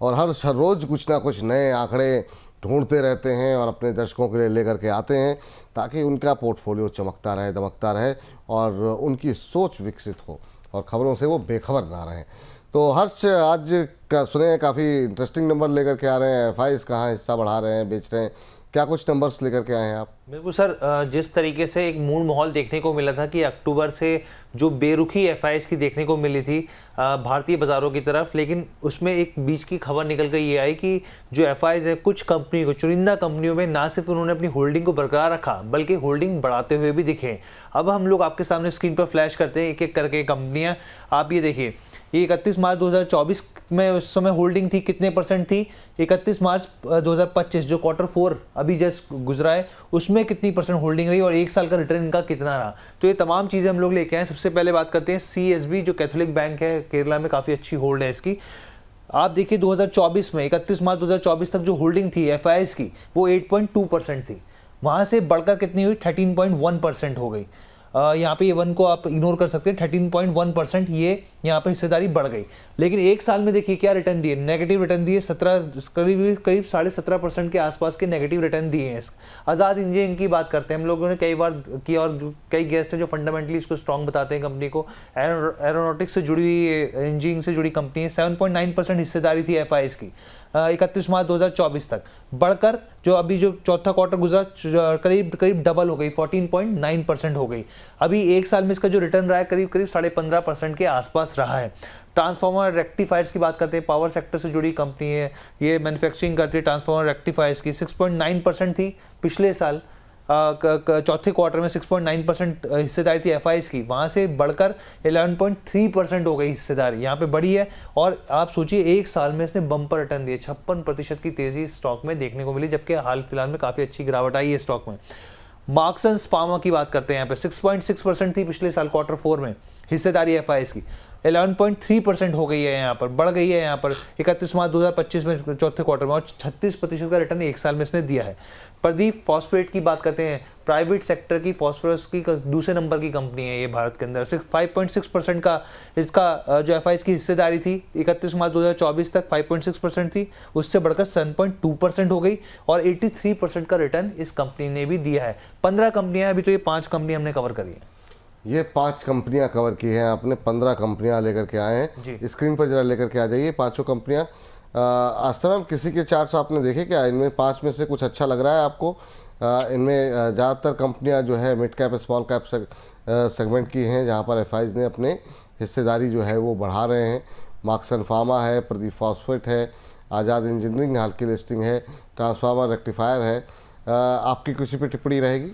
और हर रोज़ कुछ ना कुछ नए आंकड़े ढूंढते रहते हैं और अपने दर्शकों के लिए लेकर के आते हैं, ताकि उनका पोर्टफोलियो चमकता रहे, दमकता रहे और उनकी सोच विकसित हो और ख़बरों से वो बेखबर ना रहें। तो हर्ष, आज का सुने काफ़ी इंटरेस्टिंग नंबर लेकर के आ रहे हैं। एफआईज कहाँ हिस्सा बढ़ा रहे हैं, बेच रहे हैं, क्या कुछ नंबर्स लेकर के आए हैं आप? बिल्कुल सर, जिस तरीके से एक मूड माहौल देखने को मिला था कि अक्टूबर से जो बेरुखी एफआईज की देखने को मिली थी भारतीय बाज़ारों की तरफ, लेकिन उसमें एक बीच की खबर निकल कर ये आई कि जो एफआईज है कुछ कंपनी को, चुनिंदा कंपनियों में ना सिर्फ उन्होंने अपनी होल्डिंग को बरकरार रखा बल्कि होल्डिंग बढ़ाते हुए भी दिखे। अब हम लोग आपके सामने स्क्रीन पर फ्लैश करते हैं एक एक करके कंपनियाँ। आप ये देखिए, ये 31 मार्च 2024 में उस समय होल्डिंग थी, कितने परसेंट थी? 31 मार्च 2025 जो क्वार्टर 4 अभी जस्ट गुजरा है उसमें कितनी परसेंट होल्डिंग रही और एक साल का रिटर्न इनका कितना रहा? तो ये तमाम चीज़ें हम लोग लेके आए। सबसे पहले बात करते हैं सीएसबी, जो कैथोलिक बैंक है केरला में, काफ़ी अच्छी होल्ड है इसकी। आप देखिए 2024 में 31 मार्च 2024 तक जो होल्डिंग थी एफआईज की वो 8.2% थी, वहाँ से बढ़कर कितनी हुई? 13.1% हो गई। यहाँ पे ये 1 को आप इग्नोर कर सकते हैं, 13.1% ये यहाँ पे हिस्सेदारी बढ़ गई। लेकिन एक साल में देखिए क्या रिटर्न दिए, नेगेटिव रिटर्न दिए, करीब 17.5% के आसपास के नेगेटिव रिटर्न दिए हैं। आज़ाद इंजीनियरिंग की बात करते हैं, हम लोगों ने कई बार की और कई गेस्ट हैं जो फंडामेंटली इसको स्ट्रॉन्ग बताते हैं कंपनी को। एरोनॉटिक्स से जुड़ी हुई, इंजीनियरिंग से जुड़ी कंपनी है। 7.9% हिस्सेदारी थी एफआईज की 31 मार्च 2024 तक, बढ़कर जो अभी जो चौथा क्वार्टर गुजरा करीब डबल हो गई, 14.9% हो गई। अभी एक साल में इसका जो रिटर्न रहा है करीब 15% के आसपास रहा है। ट्रांसफार्मर रेक्टिफायर्स की बात करते हैं, पावर सेक्टर से जुड़ी कंपनी है, ये मैन्युफैक्चरिंग करती है ट्रांसफार्मर रेक्टिफायर्स की। 6.9% थी पिछले साल, चौथे क्वार्टर में 6.9% हिस्सेदारी थी एफआईज की, वहाँ से बढ़कर 11.3% हो गई हिस्सेदारी, यहाँ पे बढ़ी है। और आप सोचिए एक साल में इसने बम्पर रिटर्न दिए, 56% की तेज़ी स्टॉक में देखने को मिली, जबकि हाल फिलहाल में काफ़ी अच्छी गिरावट आई है स्टॉक में। मार्क्सन्स फार्मा की बात करते हैं, यहाँ पे 6.6% थी पिछले साल क्वार्टर 4 में हिस्सेदारी एफआईज की, 11.3% हो गई है, यहाँ पर बढ़ गई है यहाँ पर 31 मार्च 2025 में चौथे क्वार्टर में, और 36% का रिटर्न एक साल में इसने दिया है। प्रदीप फॉस्फेट की बात करते हैं, प्राइवेट सेक्टर की फॉस्फोरस की दूसरे नंबर की कंपनी है ये भारत के अंदर। सिर्फ 5.6% का इसका जो एफआईज की हिस्सेदारी थी 31 मार्च 2024 तक 5.6% थी, उससे बढ़कर 7.2% हो गई और 83% का रिटर्न इस कंपनी ने भी दिया है। 15 कंपनियां, अभी तो ये 5 कंपनी हमने कवर करी है। ये 5 कंपनियां कवर की हैं आपने, 15 कंपनियां लेकर के आए हैं। स्क्रीन पर जरा लेकर के आ जाइए पांचों कंपनियां। आस्था मैम, किसी के चार्ट्स आपने देखे क्या? इनमें 5 में से कुछ अच्छा लग रहा है आपको? इनमें ज़्यादातर कंपनियां जो है mid cap small cap segment की हैं, जहां पर एफआईज ने अपने हिस्सेदारी जो है वो बढ़ा रहे हैं। मार्क्सन फार्मा है, प्रदीप फॉस्फेट है, आज़ाद इंजीनियरिंग हाल की लिस्टिंग है, ट्रांसफार्मर रेक्टिफायर है। आपकी किसी पर टिप्पणी रहेगी?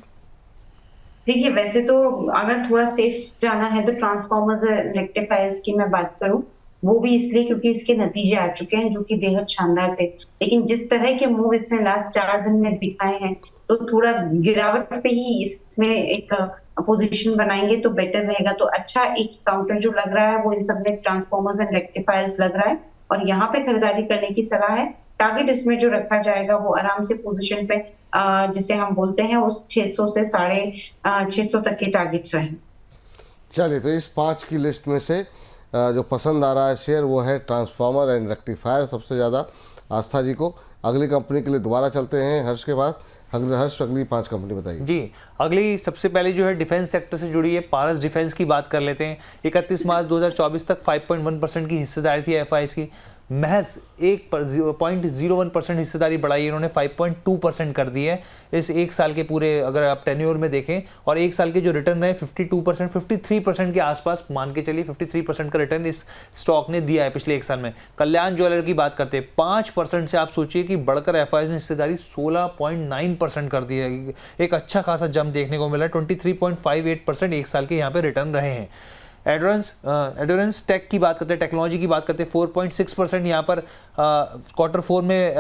देखिए, वैसे तो अगर थोड़ा सेफ जाना है तो ट्रांसफार्मर्स रेक्टिफायर्स की मैं बात करूं, वो भी इसलिए क्योंकि इसके नतीजे आ चुके हैं जो कि बेहद शानदार थे। लेकिन जिस तरह के मूव इसने लास्ट 4 दिन में दिखाए हैं, तो थोड़ा गिरावट पे ही इसमें एक पोजीशन बनाएंगे तो बेटर रहेगा। तो अच्छा एक काउंटर जो लग रहा है वो इन सब में ट्रांसफार्मर्स एंड रेक्टिफायर्स लग रहा है, और यहाँ पे खरीदारी करने की सलाह है। टारगेट इसमें जो रखा जाएगा वो आराम से पोजीशन पे जिसे हम बोलते हैं उस 600 से 650 तक के टारगेट्स रहे। चलिए, तो इस 5 की लिस्ट में से जो पसंद आ रहा है शेयर वो है ट्रांसफार्मर एंड रेक्टिफायर सबसे ज़्यादा आस्था जी को। अगली कंपनी के लिए दोबारा चलते हैं हर्ष के पास। हर्ष, अगली 5 कंपनी बताइए जी। अगली सबसे पहले जो है डिफेंस सेक्टर से जुड़ी है, पारस डिफेंस की बात कर लेते हैं। 31 मार्च 2024 तक 5.1% की हिस्सेदारी थी एफआईज की, महज 1.01% हिस्सेदारी बढ़ाई इन्होंने, 5.2% कर दी है इस एक साल के पूरे, अगर आप टेन्योर में देखें। और एक साल के जो रिटर्न है 52%, 53% के आसपास मान के चलिए, 53% का रिटर्न इस स्टॉक ने दिया है पिछले एक साल में। कल्याण ज्वेलर की बात करते हैं, 5% से आप सोचिए कि बढ़कर एफआईज ने हिस्सेदारी 16.9% कर दी है। एक अच्छा खासा जंप देखने को मिला है। 23.58% एक साल के यहाँ पे रिटर्न रहे हैं। एडोरेंस टेक की बात करते हैं, टेक्नोलॉजी की बात करते हैं, 4.6% यहाँ पर क्वार्टर 4 में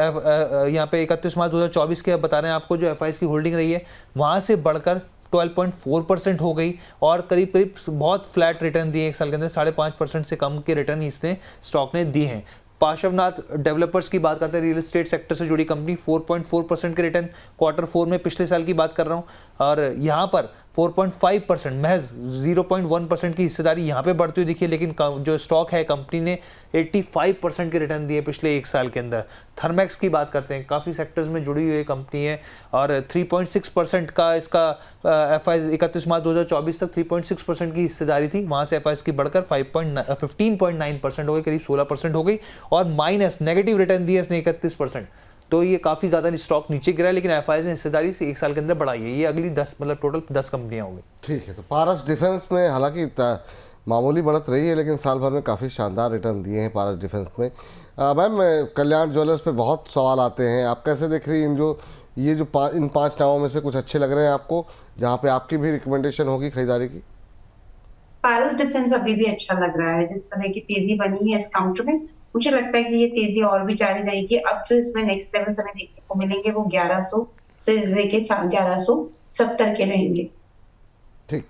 यहाँ पे 31 मार्च 2024 के बता रहे हैं आपको जो एफआईज की होल्डिंग रही है, वहाँ से बढ़कर 12.4% हो गई और करीब बहुत फ्लैट रिटर्न दिए एक साल के अंदर, 5.5% से कम के रिटर्न इसने स्टॉक ने दिए हैं। पार्श्वनाथ डेवलपर्स की बात करते हैं, रियल एस्टेट सेक्टर से जुड़ी कंपनी, 4.4% के रिटर्न क्वार्टर 4 में पिछले साल की बात कर रहा हूँ। और यहाँ पर 4.5% महज 0.1% की हिस्सेदारी यहाँ पे बढ़ती हुई दिखी है, लेकिन जो स्टॉक है कंपनी ने 85% के रिटर्न दिए पिछले एक साल के अंदर। थर्मैक्स की बात करते हैं, काफ़ी सेक्टर्स में जुड़ी हुई कंपनी है और 3.6% का इसका एफआईज 31 मार्च 2024 तक 3.6% की हिस्सेदारी थी, वहाँ से एफआईज की बढ़कर 15.9% हो गई, करीब 16% हो गई और माइनस नेगेटिव रिटर्न दिए इसने 31%। तो ये काफ़ी ज़्यादा स्टॉक नीचे गिरा है, लेकिन एफआईज ने हिस्सेदारी से एक साल के अंदर बढ़ाई है। ये अगली 10 मतलब टोटल 10 कंपनियां होंगी। ठीक है, तो पारस डिफेंस में हालांकि मामूली बढ़त रही है, लेकिन साल भर में काफ़ी शानदार रिटर्न दिए हैं पारस डिफेंस में। मैम, कल्याण ज्वेलर्स पे बहुत सवाल आते हैं, आप कैसे देख रही हैं इन 5 नामों में से कुछ अच्छे लग रहे हैं आपको, जहाँ पे आपकी भी रिकमेंडेशन होगी खरीदारी की? पारस डिफेंस अभी भी अच्छा लग रहा है, जिस तरह की तेजी बनी है इस काउंटर में, मुझे लगता है कि ये तेजी और भी जारी रहेगी। अब जो इसमें नेक्स्ट लेवल हमें देखने को मिलेंगे वो 1100 से लेके 1170 के रहेंगे। ठीक,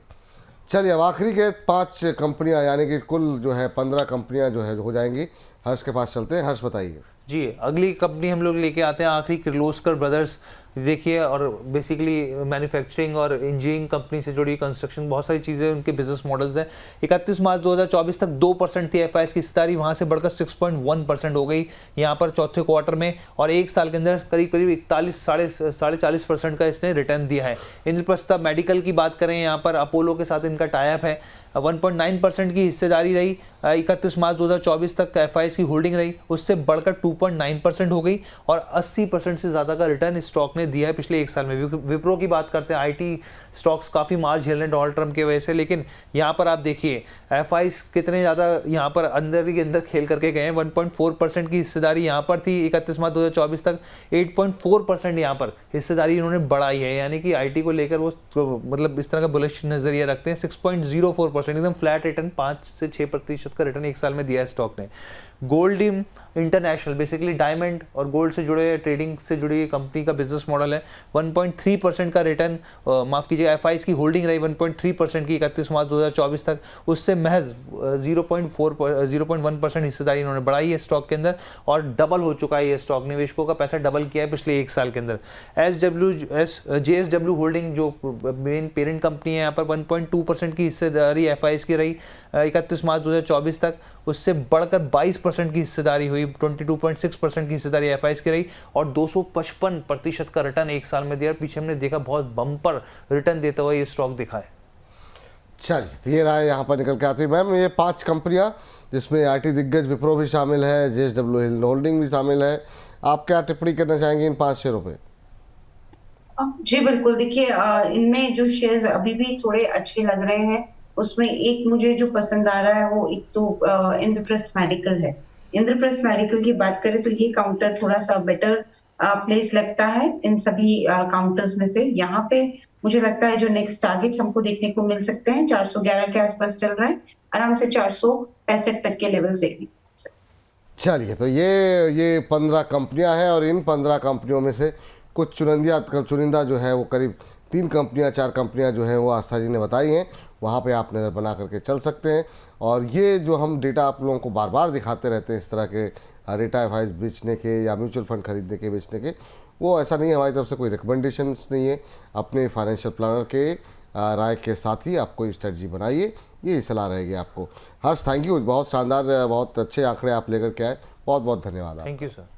चलिए अब आखिरी के 5 कंपनियां, यानी कि कुल जो है 15 कंपनियां जो है हो जाएंगी। हर्ष के पास चलते हैं। हर्ष, बताइए जी। अगली कंपनी हम लोग लेके आते हैं आखिरी, किर्लोस्कर ब्रदर्स। देखिए, और बेसिकली मैन्युफैक्चरिंग और इंजीनियरिंग कंपनी से जुड़ी कंस्ट्रक्शन, बहुत सारी चीज़ें उनके बिजनेस मॉडल्स हैं। 31 मार्च 2024 तक 2% थी एफआईएस की हिस्सेदारी, वहाँ से बढ़कर 6.1% हो गई यहाँ पर चौथे क्वार्टर में, और एक साल के अंदर करीब करीब 40% का इसने रिटर्न दिया है। इंद्रप्रस्थ मेडिकल की बात करें, यहाँ पर अपोलो के साथ इनका टाइप है, 1.9% की हिस्सेदारी रही 31 मार्च 2024 तक एफआईएस की होल्डिंग रही, उससे बढ़कर 2.9% हो गई और 80% से ज़्यादा का रिटर्न इस स्टॉक ने दिया है पिछले एक साल में। विप्रो की बात करते हैं, आईटी स्टॉक्स काफ़ी मार्च झेल रहे हैं डोनाल्ड ट्रम्प की वजह से, लेकिन यहाँ पर आप देखिए एफआईएस कितने ज़्यादा यहाँ पर अंदर ही अंदर खेल करके गए हैं। 1.4% की हिस्सेदारी यहाँ पर थी 31 मार्च 2024 तक, 8.4% यहाँ पर हिस्सेदारी इन्होंने बढ़ाई है, यानी कि आईटी को लेकर वो मतलब इस तरह का बुलिश नजरिया रखते हैं। 6.04% एकदम फ्लैट रिटर्न, 5 से 6% का रिटर्न एक साल में दिया है स्टॉक ने। गोल्डिम इंटरनेशनल बेसिकली डायमंड और गोल्ड से जुड़े ट्रेडिंग से जुड़ी कंपनी का बिजनेस मॉडल है। 1.3% का रिटर्न, माफ कीजिएगा एफआईएस की होल्डिंग रही 1.3% की 31 मार्च 2024 तक, उससे महज 0.1% हिस्सेदारी इन्होंने बढ़ाई है स्टॉक के अंदर और डबल हो चुका है ये स्टॉक, निवेशकों का पैसा डबल किया है पिछले एक साल के अंदर। JSW होल्डिंग जो मेन पेरेंट कंपनी है, यहाँ पर 1.2% की हिस्सेदारी एफआईएस की रही 31 मार्च 2024 तक, उससे बढ़कर 22% की हिस्सेदारी हुई, 22.6% की हिस्सेदारी एफआईएस की रही और 255% का रिटर्न एक साल में दिया। पीछे हमने देखा बहुत बम्पर रिटर्न देता हुआ ये स्टॉक दिखा है। चलिए, तो ये रहा है यहाँ पर निकल के आती है। मैम, ये 5 कंपनियाँ जिसमें आईटी दिग्गज विप्रो भी शामिल है, JSW होल्डिंग भी शामिल है, आप क्या टिप्पणी करना चाहेंगे इन 5 शेयरों पे? जी बिल्कुल, देखिए इनमें जो शेयर्स अभी भी थोड़े अच्छे लग रहे हैं, उसमें एक मुझे जो पसंद आ रहा है वो एक तो इंद्रप्रस्थ मेडिकल है। इंद्रप्रस्थ मेडिकल की बात करें तो ये काउंटर थोड़ा सा बेटर प्लेस लगता है इन सभी काउंटर्स में से। यहाँ पे मुझे लगता है जो नेक्स्ट टारगेट्स हमको देखने को मिल सकते हैं 411 के आसपास चल रहा है, आराम से 465 तक के लेवल देखने को मिल सकते हैं। चलिए, तो ये 15 कंपनियां हैं और इन 15 कंपनियों में से कुछ चुनिंदा जो है वो करीब 3 कंपनियां 4 कंपनियां जो हैं वो आस्था जी ने बताई हैं, वहाँ पे आप नज़र बना करके चल सकते हैं। और ये जो हम डेटा आप लोगों को बार बार दिखाते रहते हैं, इस तरह के डेटा एफआईएस बेचने के या म्यूचुअल फंड खरीदने के बेचने के, वो ऐसा नहीं है, हमारी तरफ से कोई रिकमेंडेशंस नहीं है। अपने फाइनेंशियल प्लानर के राय के साथ ही आप कोई स्ट्रेटजी बनाइए, ये सलाह रहेगी आपको। हर्ष, थैंक यू, बहुत शानदार, बहुत अच्छे आंकड़े आप लेकर के आए, बहुत बहुत धन्यवाद। Thank you sir.